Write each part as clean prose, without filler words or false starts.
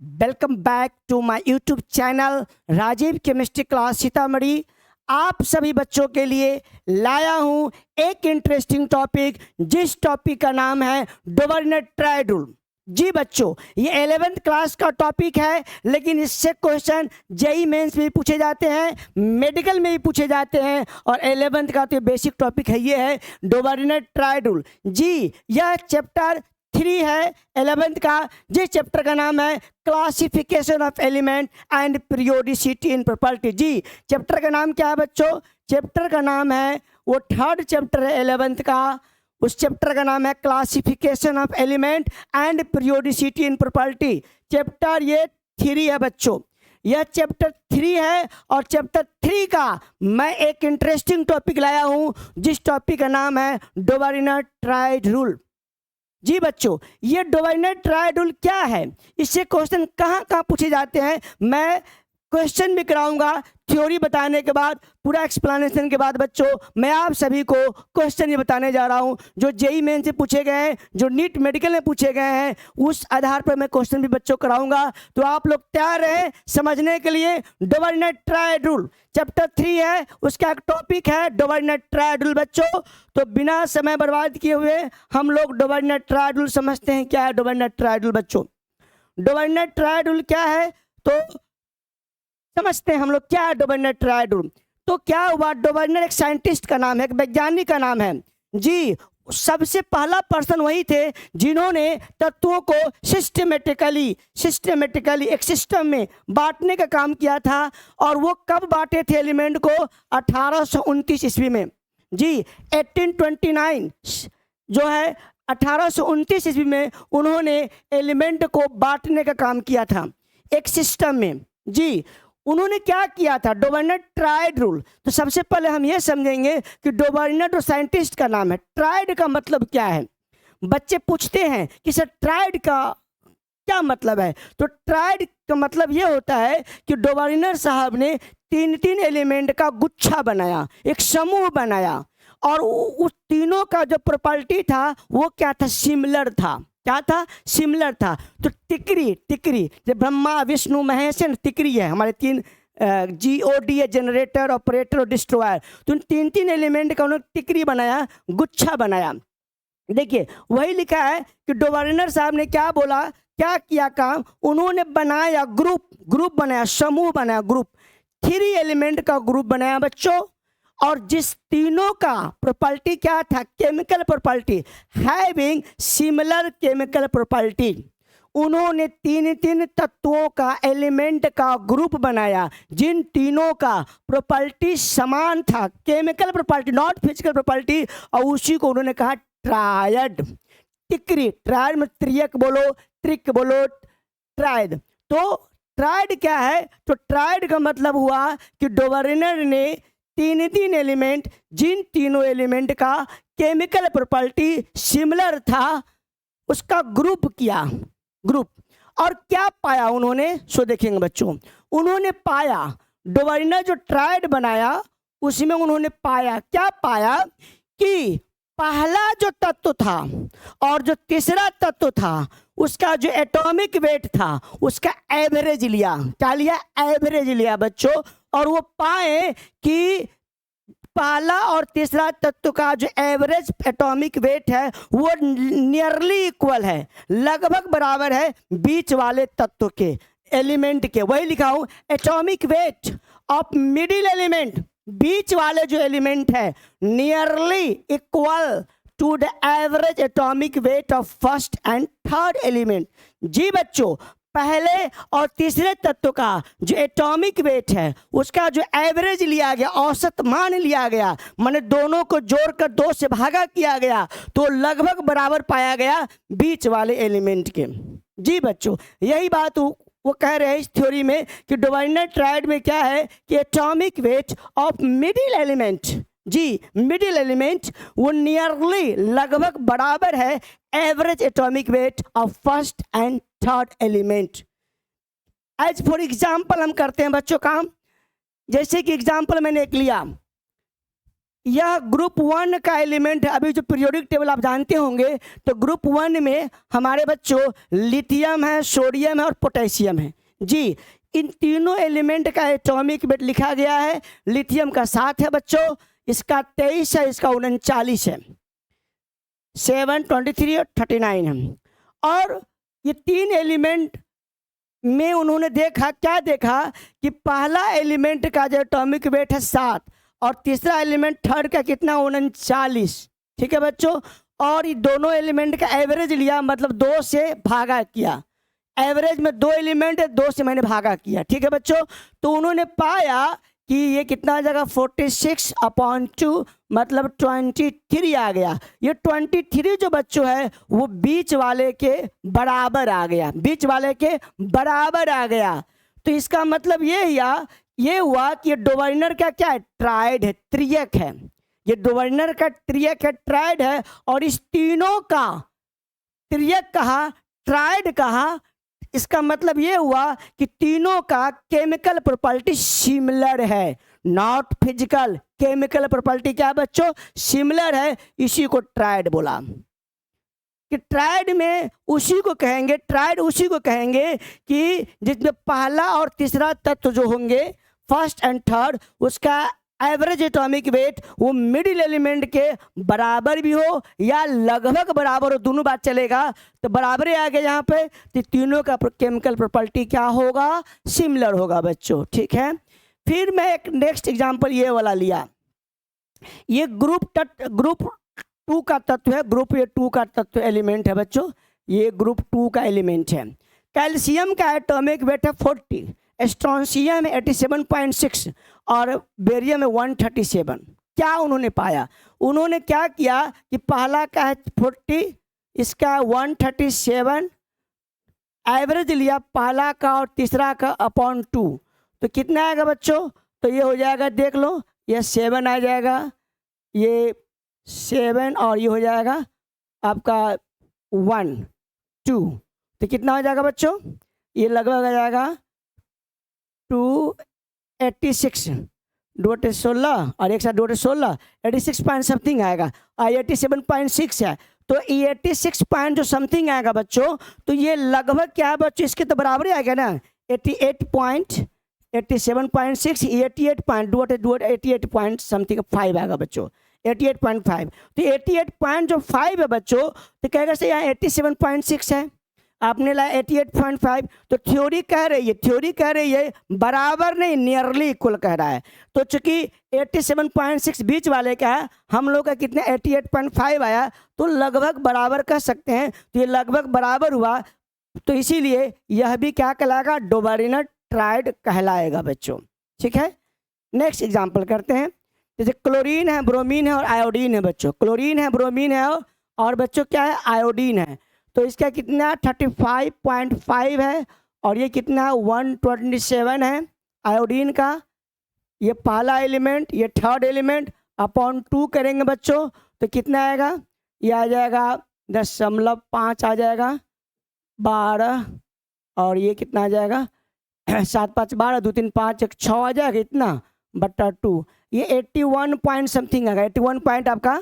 Welcome back to my YouTube channel Rajeev chemistry class Sitamarhi. आप सभी बच्चों के लिए लाया हूं एक इंटरेस्टिंग टॉपिक, जिस टॉपिक का नाम है डोवर्नेट ट्रायड रूल। जी बच्चों, ये 11th क्लास का टॉपिक है, लेकिन इससे क्वेश्चन जेई मेंस में भी पूछे जाते हैं, मेडिकल में भी पूछे जाते हैं, और 11th का तो बेसिक टॉपिक है, ये है डोवर्नेट ट्रायड रूल। जी, यह चैप्टर 3 है 11th का, जिस चैप्टर का नाम है classification of element and periodicity in property. जी, चैप्टर का नाम क्या है बच्चों? चैप्टर का नाम है, वो 3rd चैप्टर है 11th का, उस चैप्टर का नाम है classification of element and periodicity in property. Chapter ये 3 है बच्चों, यह चैप्टर 3 है, और चैप्टर 3 का मैं एक इंटरेस्टिंग टॉपिक लाया हूं, जिस टॉपिक का नाम है डोवर्नेट ट्रायड रूल। जी बच्चों, ये डोवर्नेट ट्रायड रूल क्या है, इससे क्वेश्चन कहाँ कहाँ पूछे जाते हैं, मैं क्वेश्चन भी कराऊंगा थ्योरी बताने के बाद, पूरा एक्सप्लेनेशन के बाद बच्चों मैं आप सभी को क्वेश्चन ये बताने जा रहा हूं जो जेई मेन से पूछे गए हैं, जो नीट मेडिकल में पूछे गए हैं, उस आधार पर मैं क्वेश्चन भी बच्चों कराऊंगा। तो आप लोग तैयार हैं समझने के लिए? डोवर्नेट ट्रायड रूल चैप्टर 3 है, उसका एक टॉपिक है डोवर्नेट ट्रायड रूल बच्चों। तो बिना समय बर्बाद किए हुए हम लोग डोवर्नेट ट्रायड रूल समझते हैं। क्या है डोवर्नेट ट्रायड रूल बच्चों? डोवर्नेट ट्रायड रूल क्या है तो समझते हैं हम लोग, क्या है डोवर्नेट ट्रायड रूल। तो क्या हुआ, डोवर्नेट एक साइंटिस्ट का नाम है, एक वैज्ञानिक का नाम है। जी, सबसे पहला पर्सन वही थे जिन्होंने तत्वों को सिस्टमेटिकली एक सिस्टम में बांटने का काम किया था। और वो कब बांटे थे एलिमेंट को? 1829 ईस्वी में। जी, 1829 जो है 1829 ईस्वी में उन्होंने एलिमेंट को बांटने का काम किया था एक सिस्टम में। जी, उन्होंने क्या किया था? डोवर्नेट ट्रायड रूल। तो सबसे पहले हम ये समझेंगे कि डोवर्नेट और साइंटिस्ट का नाम है। ट्रायड का मतलब क्या है? बच्चे पूछते हैं कि सर ट्रायड का क्या मतलब है? तो ट्रायड का मतलब ये होता है कि डोवर्नेट साहब ने 3 एलिमेंट का गुच्छा बनाया, एक समूह बनाया, और उस तीनों का जो प्रॉपर्टी था वो क्या था? सिमिलर था। क्या था? सिमिलर था। तो टिकरी जो ब्रह्मा विष्णु महेश टिकरी है, हमारे 3 GOD है, जनरेटर, ऑपरेटर और डिस्ट्रॉयर। तो उन 3 एलिमेंट का उन्होंने टिकरी बनाया, गुच्छा बनाया। देखिए, वही लिखा है कि डोवर्नेट साहब ने क्या बोला, क्या किया काम? उन्होंने बनाया ग्रुप बनाया, समूह बनाया, ग्रुप 3 एलिमेंट का ग्रुप बनाया बच्चों। और जिस तीनों का प्रॉपर्टी क्या था? Chemical property, having similar chemical property. उन्होंने 3 तत्वों का एलिमेंट का ग्रुप बनाया जिन तीनों का प्रॉपर्टी समान था, chemical property not physical property, और उसी को उन्होंने कहा ट्रायड। टिकरी, ट्रायड में त्रियक बोलो, त्रिक बोलो, ट्रायड। तो ट्रायड क्या है? तो ट्रायड का मतलब हुआ कि डोवर्नेट ने 3 एलिमेंट, जिन तीनों एलिमेंट का केमिकल प्रॉपर्टी सिमिलर था, उसका ग्रुप किया, ग्रुप। और क्या पाया उन्होंने? सो देखेंगे बच्चों, उन्होंने पाया, डोवर्नेट जो ट्रायड बनाया उसमें उन्होंने पाया, क्या पाया? कि पहला जो तत्व था और जो तीसरा तत्व था, उसका जो एटॉमिक वेट था उसका एवरेज लिया। क्या लिया? एवरेज लिया बच्चों। और वो पाए कि पहला और तीसरा तत्व का जो एवरेज एटॉमिक वेट है वो नियरली इक्वल है, लगभग बराबर है बीच वाले तत्व के, एलिमेंट के। वही लिखा हूं, atomic weight of middle element, बीच वाले जो एलिमेंट है, nearly equal to the average atomic weight of first and third element. जी बच्चों, पहले और तीसरे तत्व का जो एटॉमिक वेट है उसका जो एवरेज लिया गया, औसत मान लिया गया, माने दोनों को जोड़कर 2 से भागा किया गया, तो लगभग बराबर पाया गया बीच वाले एलिमेंट के। जी बच्चों, यही बात वो कह रहे हैं इस थ्योरी में कि डोवर्नेट ट्रायड में क्या है कि atomic weight of middle element, जी मिडिल एलिमेंट, वो नियरली लगभग बराबर है average atomic weight of first and third element. As for example हम करते हैं बच्चों काम, जैसे कि एग्जाम्पल मैंने एक लिया, यह ग्रुप 1 का एलिमेंट है। अभी जो पीरियोडिक टेबल आप जानते होंगे, तो ग्रुप 1 में हमारे बच्चों लिथियम है, सोडियम है और पोटेशियम है। जी, इन तीनों एलिमेंट का एटॉमिक वेट लिखा गया है। लिथियम का 7 है बच्चों, इसका 23 है, इसका 39 है, 7, 23 और 39 है। और ये तीन एलिमेंट में उन्होंने देखा, क्या देखा कि पहला एलिमेंट का जो एटॉमिक वेट है 7 और तीसरा एलिमेंट थर्ड का कितना 39। ठीक है बच्चों, और ये दोनों एलिमेंट का एवरेज लिया, मतलब 2 से भागा किया। एवरेज में 2 एलिमेंट है, 2 से मैंने भागा किया। ठीक है बच्चों, तो उन्होंने पाया कि ये कितना आ जाएगा 46/2 मतलब 23 आ गया। ये 23 जो बच्चों है वो बीच वाले के बराबर आ गया, बीच वाले के बराबर आ गया। तो इसका मतलब ये हुआ कि ये डोवर्नर का क्या है, ट्राइड है, त्रियक है। ये डोवर्नर का त्रियक है, ट्राइड है, और इस तीनों का त्रियक कहा, ट्राइड कहा। इसका मतलब ये हुआ कि तीनों का केमिकल प्रॉपर्टी सिमिलर है, नॉट फिजिकल। केमिकल प्रॉपर्टी क्या बच्चों, सिमिलर है, इसी को ट्राइड बोला। कि ट्राइड में उसी को कहेंगे, ट्राइड उसी को कहेंगे कि जिसमें पहला और तीसरा तत्व जो होंगे, फर्स्ट एंड थर्ड, उसका एवरेज एटॉमिक वेट वो मिडिल एलिमेंट के बराबर भी हो या लगभग बराबर हो, दोनों बात चलेगा। तो बराबर आ गया यहाँ पे, तो तीनों का केमिकल प्रॉपर्टी क्या होगा, सिमिलर होगा बच्चों। ठीक है, फिर मैं एक नेक्स्ट एग्जांपल ये वाला लिया। ये ग्रुप 2 का तत्व है, ग्रुप 2 का तत्व एलिमेंट है बच्चों, ये ग्रुप 2 का एलिमेंट है। कैल्शियम का एटॉमिक वेट है 40, स्ट्रोंशियम है 87.6 और बेरियम है 137। क्या उन्होंने पाया, उन्होंने क्या किया कि पहला का है 40, इसका 137, एवरेज लिया पहला का और तीसरा का अपॉन 2, तो कितना आएगा बच्चों, तो ये हो जाएगा, देख लो, ये 7 आ जाएगा, ये 7 और ये हो जाएगा आपका 1, 2, तो कितना हो जाएगा बच्चों, ये लगभग आ जाएगा 286, 216 और एक साथ 216, 86 पॉइंट समथिंग आएगा, और 87.6 है, तो 86 पॉइंट जो समथिंग आएगा बच्चों, तो ये लगभग क्या है बच्चों, इसके तो बराबर ही आएगा ना, 87.6, 88 पॉइंट समथिंग 5 आएगा बच्चों, 88.5। तो 88 पॉइंट जो 5 है बच्चों, तो कहेगा से यहाँ 87.6 है, आपने लाया 88.5, तो थ्योरी कह रही है बराबर नहीं, नियरली इक्वल कह रहा है। तो चूंकि 87.6 बीच वाले का है, हम लोग का कितना 88.5 आया, तो लगभग बराबर कह सकते हैं। तो ये लगभग बराबर हुआ, तो इसीलिए यह भी क्या कहलाएगा, डोबेरिनर ट्राइड कहलाएगा बच्चों। ठीक है, नेक्स्ट एग्जाम्पल करते हैं। जैसे क्लोरीन है, ब्रोमीन है और आयोडीन है बच्चों। क्लोरीन है, ब्रोमीन है और बच्चों क्या है, आयोडीन है। तो इसका कितना 35.5 है और ये कितना 127 है आयोडीन का। ये पहला एलिमेंट, ये थर्ड एलिमेंट, अपॉन 2 करेंगे बच्चों, तो कितना आएगा, ये आ जाएगा 0.5 आ जाएगा, 12, और ये कितना आ जाएगा 7 5 12, 2 3 5 1 6 आ जाएगा, इतना बट्टा 2, ये 81 पॉइंट समथिंग आएगा, 81 पॉइंट आपका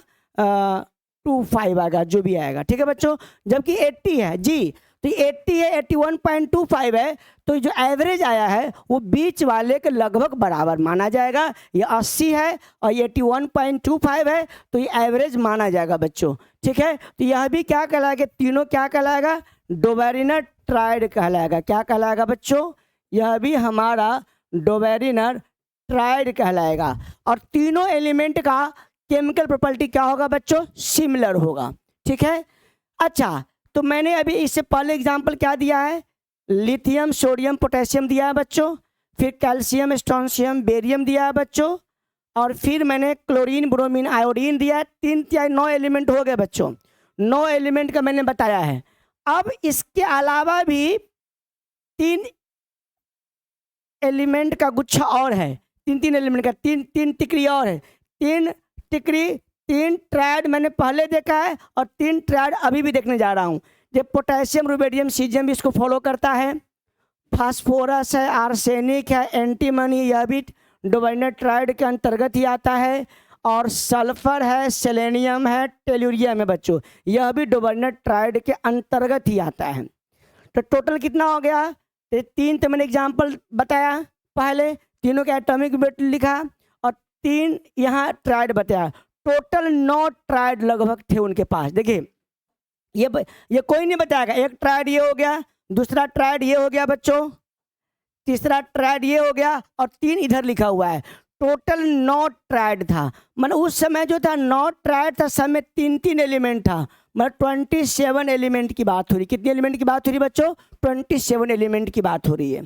25 आएगा, जो भी आएगा। ठीक है बच्चों, जबकि 80 है जी, तो 80 है, 81.25 है, तो जो एवरेज आया है वो बीच वाले के लगभग बराबर माना जाएगा। ये 80 है और ये 81.25 है, तो ये एवरेज माना जाएगा बच्चों। ठीक है, तो यह भी क्या कहलाएगा, तीनों क्या कहलाएगा, डोबेरिनर ट्राइड कहलाएगा। क्या कहलाएगा बच्चों, यह भी हमारा डोबेरिनर ट्राइड कहलाएगा। और तीनों एलिमेंट का केमिकल प्रॉपर्टी क्या होगा बच्चों, सिमिलर होगा। ठीक है, अच्छा, तो मैंने अभी इससे पहले एग्जांपल क्या दिया है, लिथियम, सोडियम, पोटेशियम दिया है बच्चों, फिर कैल्शियम, स्ट्रोंशियम, बेरियम दिया है बच्चों, और फिर मैंने क्लोरीन, ब्रोमीन, आयोडीन दिया है। 3 या 9 एलिमेंट हो गए बच्चों, 9 एलिमेंट का मैंने बताया है। अब इसके अलावा भी 3 एलिमेंट का गुच्छा और है, 3 एलिमेंट का 3 टिकरी और है, 3 टिकरी, 3 ट्रायड मैंने पहले देखा है और 3 ट्रायड अभी भी देखने जा रहा हूँ। जब पोटेशियम, रुबिडियम, सीजियम भी इसको फॉलो करता है, फास्फोरस है, आर्सेनिक है, एंटीमनी, यह भी डोबेरिनर ट्रायड के अंतर्गत ही आता है। और सल्फर है, सेलेनियम है, टेलुरियम है बच्चों। यह भी डोबर्नर ट्राइड के अंतर्गत ही आता है। तो टोटल कितना हो गया? ये 3 तो मैंने एग्जाम्पल बताया, पहले तीनों के एटॉमिक वेट लिखा और 3 यहाँ ट्राइड बताया। टोटल 9 ट्राइड लगभग थे उनके पास। देखिए ये कोई नहीं बताएगा। एक ट्राइड ये हो गया, दूसरा ट्राइड ये हो गया बच्चों, तीसरा ट्राइड ये हो गया और 3 इधर लिखा हुआ है। टोटल 9 ट्राइड था। मतलब उस समय जो था 9 ट्राइड था, सब में 3-3 एलिमेंट था। मतलब 27 एलिमेंट की बात हो रही। कितने एलिमेंट की बात हो रही बच्चों? 27 एलिमेंट की बात हो रही है।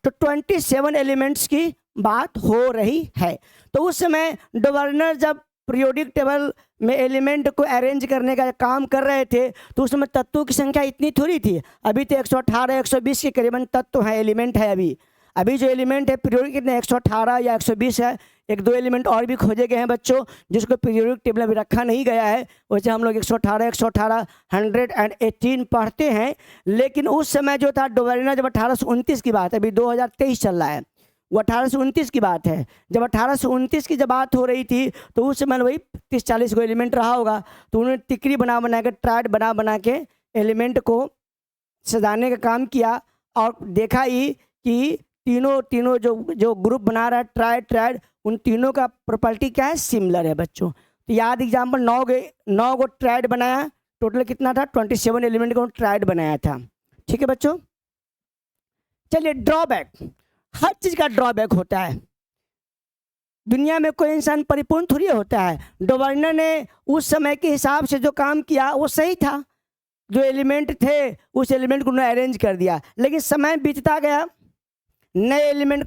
तो 27 एलिमेंट्स की बात हो रही है। तो उस समय डोबर्नर जब पीरियोडिक टेबल में एलिमेंट को अरेंज करने का काम कर रहे थे तो उस समय तत्वों की संख्या इतनी थोड़ी थी। अभी तो 118 120 के करीबन तत्व हैं, एलिमेंट है। अभी जो एलिमेंट है पीरियोडिक कितने 118 या 120 है। 1-2 एलिमेंट और भी खोजे गए हैं बच्चों जिसको पीरियोडिक टेबल में रखा नहीं गया है। वैसे हम लोग 118 118 पढ़ते हैं। लेकिन उस समय जो था डोबर्नर, जब 1829 की बात है, अभी 2023 चल रहा है, वो 1829 की बात है। जब 1829 की जब बात हो रही थी तो उस समय वही 30-40 को एलिमेंट रहा होगा। तो उन्होंने टिकरी बना बना के, ट्राइड बना बना के एलिमेंट को सजाने का काम किया और देखा ही कि तीनों जो ग्रुप बना रहा है ट्राइड, उन तीनों का प्रॉपर्टी क्या है? सिमिलर है बच्चों। तो याद एग्जाम्पल 9 गो ट्राइड बनाया। टोटल कितना था? 27 एलिमेंट का ट्राइड बनाया था। ठीक है बच्चों। चलिए, ड्रॉबैक। हर चीज़ का ड्रॉबैक होता है। दुनिया में कोई इंसान परिपूर्ण थोड़ी होता है। डोबर्नर ने उस समय के हिसाब से जो काम किया वो सही था। जो एलिमेंट थे उस एलिमेंट को उन्होंने अरेंज कर दिया। लेकिन समय बीतता गया, नए एलिमेंट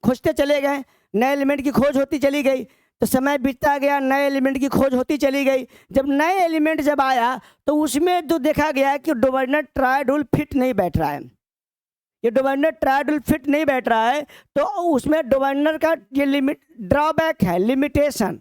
खोजते चले गए, नए एलिमेंट की खोज होती चली गई। तो समय बीतता गया, नए एलिमेंट की खोज होती चली गई। जब नए एलिमेंट जब आया तो उसमें जो देखा गया कि डोबर्नर ट्राइड रूल फिट नहीं बैठ रहा है। ये डोबर्नर ट्राइड रूल फिट नहीं बैठ रहा है तो उसमें डोबर्नर का ये ड्रॉबैक है, लिमिटेशन,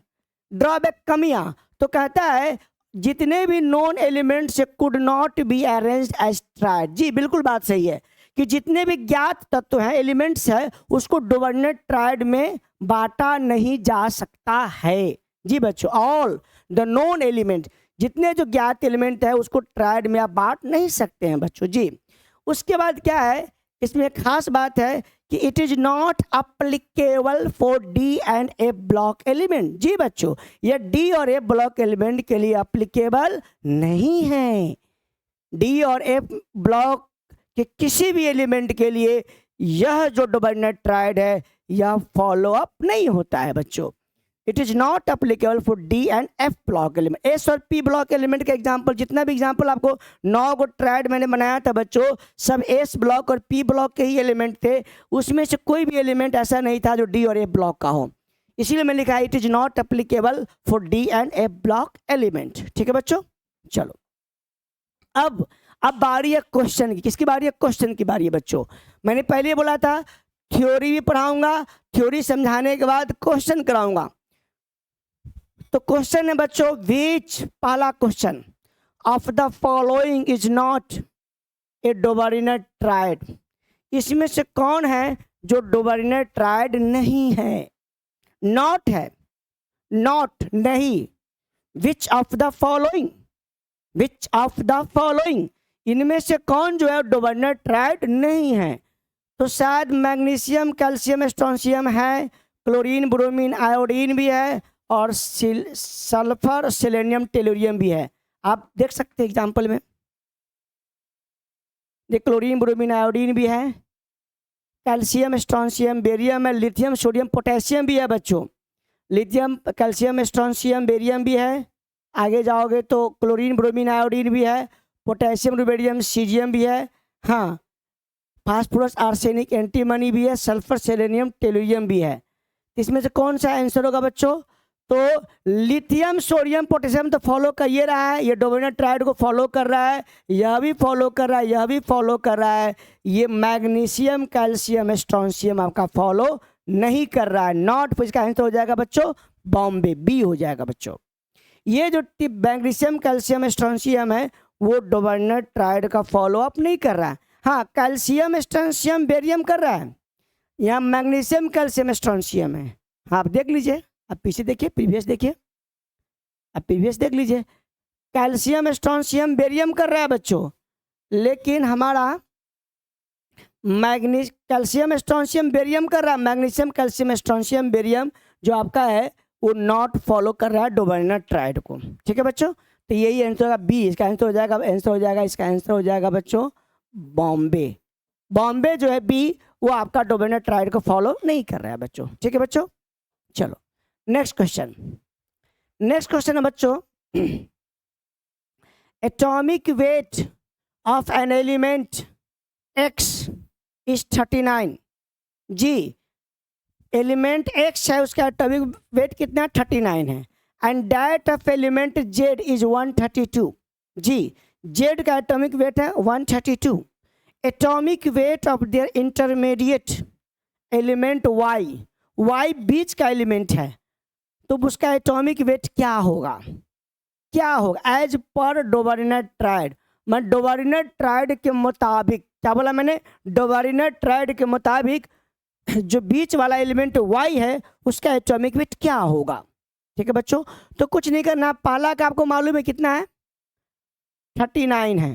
ड्रॉबैक, कमियां। तो कहता है जितने भी known elements could not be arranged as triad. जी बिल्कुल बात सही है कि जितने भी ज्ञात तत्व हैं, एलिमेंट्स है, उसको डोबर्नर ट्राइड में बांटा नहीं जा सकता है। जी बच्चों, ऑल द नॉन एलिमेंट, जितने जो ज्ञात एलिमेंट है उसको ट्राइड में आप बांट नहीं सकते हैं बच्चों। जी उसके बाद क्या है, इसमें एक खास बात है कि it is not applicable for D and A block element. जी बच्चों, ये डी और ए ब्लॉक एलिमेंट के लिए अप्लीकेबल नहीं है। डी और ए ब्लॉक के किसी भी एलिमेंट के लिए यह जो डोबर्नर ट्राइड है यह फॉलो अप नहीं होता है बच्चों। It is not applicable for D and F block element. S और पी ब्लॉक एलिमेंट का एग्जांपल, जितना भी एग्जांपल आपको 9 को ट्राइड मैंने बनाया था बच्चों, सब एस ब्लॉक और पी ब्लॉक के ही एलिमेंट थे। उसमें से कोई भी एलिमेंट ऐसा नहीं था जो डी और ए ब्लॉक का हो। इसीलिए मैंने लिखा है it is not applicable for D and A block element. ठीक है बच्चों, चलो अब बारी है क्वेश्चन की। किसकी बारी है? क्वेश्चन की बारी है बच्चों। मैंने पहले ही बोला था थ्योरी भी पढ़ाऊंगा, थ्योरी समझाने के बाद क्वेश्चन कराऊंगा। तो क्वेश्चन है बच्चों, विच, पहला question, of the following is not a Dobereiner triad. इसमें से कौन है जो डोबर्नर ट्राइड नहीं है? नॉट है, नॉट, नहीं। Which of the following, which of the following, इनमें से कौन जो है डोबर्नर ट्राइड नहीं है? तो शायद मैग्नीशियम, कैल्शियम, स्ट्रोंशियम है, क्लोरीन, ब्रोमीन, आयोडीन भी है और सल्फर, सेलेनियम, टेलुरियम भी है। आप देख सकते हैं एग्जाम्पल में, ये क्लोरीन, ब्रोमीन, आयोडीन भी है, कैल्शियम, स्ट्रोंशियम, बेरियम है, लिथियम, सोडियम, पोटेशियम भी है बच्चों। लिथियम, कैल्शियम, स्ट्रोंशियम, बेरियम भी है। आगे जाओगे तो क्लोरीन, ब्रोमीन, आयोडीन भी है, पोटेशियम, रुबेडियम, सीजियम भी है। हाँ, फास्फोरस, आर्सेनिक, एंटीमनी भी है, सल्फर, सेलेनियम, टेलुरियम भी है। इसमें से कौन सा आंसर होगा बच्चों? तो लिथियम, सोडियम, पोटेशियम तो फॉलो कर ये रहा है, ये डोबर्नर ट्राइड को फॉलो कर रहा है, यह भी फॉलो कर रहा है, यह भी फॉलो कर रहा है। ये मैग्नीशियम, कैल्शियम, स्ट्रोंशियम आपका फॉलो नहीं कर रहा है। नॉट, इसका आंसर हो जाएगा बच्चों बॉम्बे, बी हो जाएगा बच्चों। ये जो मैग्नीशियम, कैल्शियम, स्ट्रोंशियम है वो डोबर्नर ट्राइड का फॉलो अप नहीं कर रहा है। हाँ, कैल्शियम, स्ट्रोंशियम, बेरियम कर रहा है। यहाँ मैग्नीशियम, कैल्शियम, स्ट्रोंशियम है। आप देख लीजिए, अब पीछे देखिए, प्रीवियस देखिए, अब प्रीवियस देख लीजिए। कैल्शियम स्ट्रोंशियम बेरियम कर रहा है बच्चों, लेकिन हमारा मैग्नीज कैल्शियम स्ट्रोंशियम बेरियम कर रहा है, मैग्नीशियम कैल्शियम स्ट्रोंशियम बेरियम जो आपका है वो नॉट फॉलो कर रहा है डोबर्नियर ट्राइड को। ठीक है बच्चों, तो यही आंसर होगा बी। इसका आंसर हो जाएगा, आंसर हो जाएगा, इसका आंसर हो जाएगा बच्चों बॉम्बे। बॉम्बे जो है बी, वो आपका डोबर्नियर ट्राइड को फॉलो नहीं कर रहा है बच्चों। ठीक है बच्चों, चलो नेक्स्ट क्वेश्चन। नेक्स्ट क्वेश्चन है बच्चों, atomic weight of an element x is 39। जी, एलिमेंट x है, उसका एटॉमिक वेट कितना 39 है। And that of element z is 132। जी, z का एटॉमिक वेट है 132। Atomic weight of their intermediate element y बीच का एलिमेंट है, तो उसका एटॉमिक वेट क्या होगा, क्या होगा एज पर डोबर्नियर ट्राइड। मैं डोबर्नियर ट्राइड के मुताबिक, क्या बोला मैंने, डोबर्नियर ट्राइड के मुताबिक जो बीच वाला एलिमेंट y है उसका एटॉमिक वेट क्या होगा। ठीक है बच्चों, तो कुछ नहीं करना, पहला का आपको मालूम है कितना है 39 है,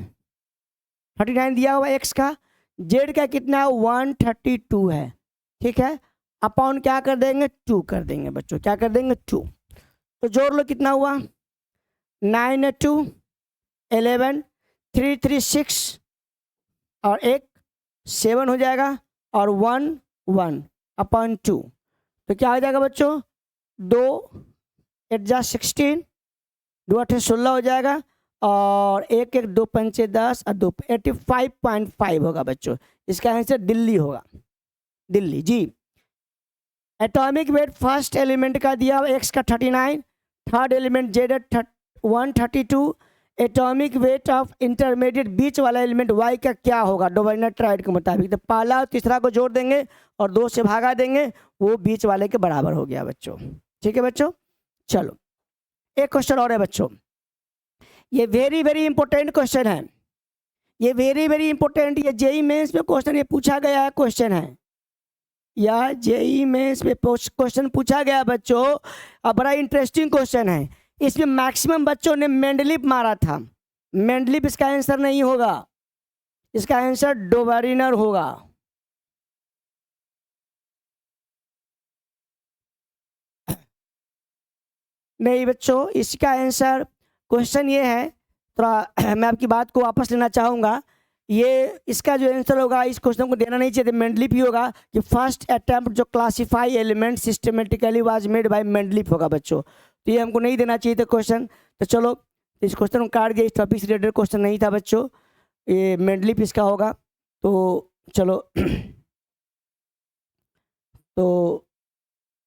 39 दिया हुआ x का, z का कितना है 132 है। ठीक है, अपॉन क्या कर देंगे 2 कर देंगे बच्चों, क्या कर देंगे 2। तो जोड़ लो कितना हुआ 9 2 11 3 3 6 और 1 7 हो जाएगा और 1 1 अपॉन 2। तो क्या हो जाएगा बच्चों 2 8 जा 16, 2 8 16 हो जाएगा और 1 1 2 5 10 और 2 85.5 होगा बच्चों। इसका आंसर दिल्ली होगा, दिल्ली। जी, एटॉमिक वेट फर्स्ट एलिमेंट का दिया x का 39, third element z 132, atomic weight of intermediate बीच वाला एलिमेंट y का क्या होगा डोबर्नियर ट्राइड के मुताबिक। तो पहला और तीसरा को जोड़ देंगे और 2 से भागा देंगे, वो बीच वाले के बराबर हो गया बच्चों। ठीक है बच्चों, चलो एक क्वेश्चन और है बच्चों, ये वेरी वेरी इंपॉर्टेंट क्वेश्चन है, ये वेरी वेरी इंपॉर्टेंट, ये जेई मेंस में क्वेश्चन ये पूछा गया है, क्वेश्चन है या जेई मेंस में क्वेश्चन पूछा गया बच्चों। अब बड़ा इंटरेस्टिंग क्वेश्चन है, इसमें मैक्सिमम बच्चों ने मेंडलीफ मारा था। मेंडलीफ इसका आंसर नहीं होगा, इसका आंसर डोबर्नियर होगा। नहीं बच्चों, इसका आंसर, क्वेश्चन ये है, थोड़ा मैं आपकी बात को वापस लेना चाहूँगा। ये इसका जो आंसर होगा इस क्वेश्चन को देना नहीं चाहिए, मेंडलीफ ही होगा कि फर्स्ट अटेम्प्ट जो classify element systematically was made by Mendeleev होगा बच्चों। तो ये हमको नहीं देना चाहिए था क्वेश्चन। तो चलो इस क्वेश्चन को काट गया, इस टॉपिक से रिलेटेड क्वेश्चन नहीं था बच्चों, ये मेंडलीफ इसका होगा। तो चलो तो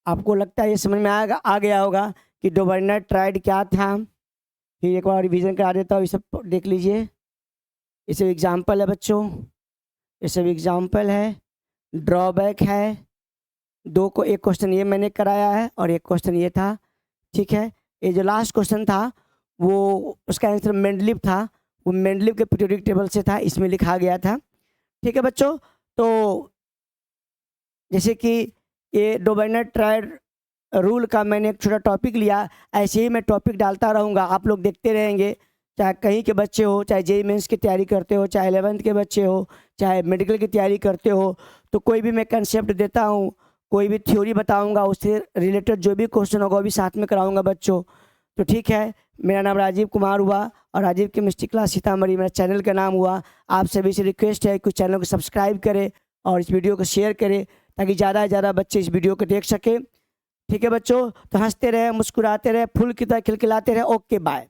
आपको लगता है ये समझ में आ गया होगा कि डोबर्नियर ट्राइड क्या था। फिर एक बार रिवीजन करा देता हूँ, ये सब देख लीजिए, ये सब एग्जाम्पल है बच्चों, ये सब एग्जाम्पल है, ड्रॉबैक है। 2 को, एक क्वेश्चन ये मैंने कराया है और एक क्वेश्चन ये था। ठीक है, ये जो लास्ट क्वेश्चन था वो उसका आंसर मेंडलीफ था, वो मेंडलीफ के पीरियोडिक टेबल से था, इसमें लिखा गया था। ठीक है बच्चों, तो जैसे कि ये डोबर्नियर ट्राइड रूल का मैंने एक छोटा टॉपिक लिया, ऐसे ही मैं टॉपिक डालता रहूँगा, आप लोग देखते रहेंगे। चाहे कहीं के बच्चे हो, चाहे जेईई मेंस की तैयारी करते हो, चाहे 11th के बच्चे हो, चाहे मेडिकल की तैयारी करते हो, तो कोई भी मैं कंसेप्ट देता हूँ, कोई भी थ्योरी बताऊंगा, उससे रिलेटेड जो भी क्वेश्चन होगा वो भी साथ में कराऊंगा बच्चों। तो ठीक है, मेरा नाम राजीव कुमार हुआ और राजीव केमिस्ट्री क्लास सीतामढ़ी मेरा चैनल का नाम हुआ। आप सभी से रिक्वेस्ट है कि चैनल को सब्सक्राइब करें और इस वीडियो को शेयर करें ताकि ज़्यादा से ज़्यादा बच्चे इस वीडियो को देख सकें। ठीक है बच्चों, तो हंसते रहे, मुस्कुराते रहे, फूल की तरह खिलखिलाते रहे। Okay bye.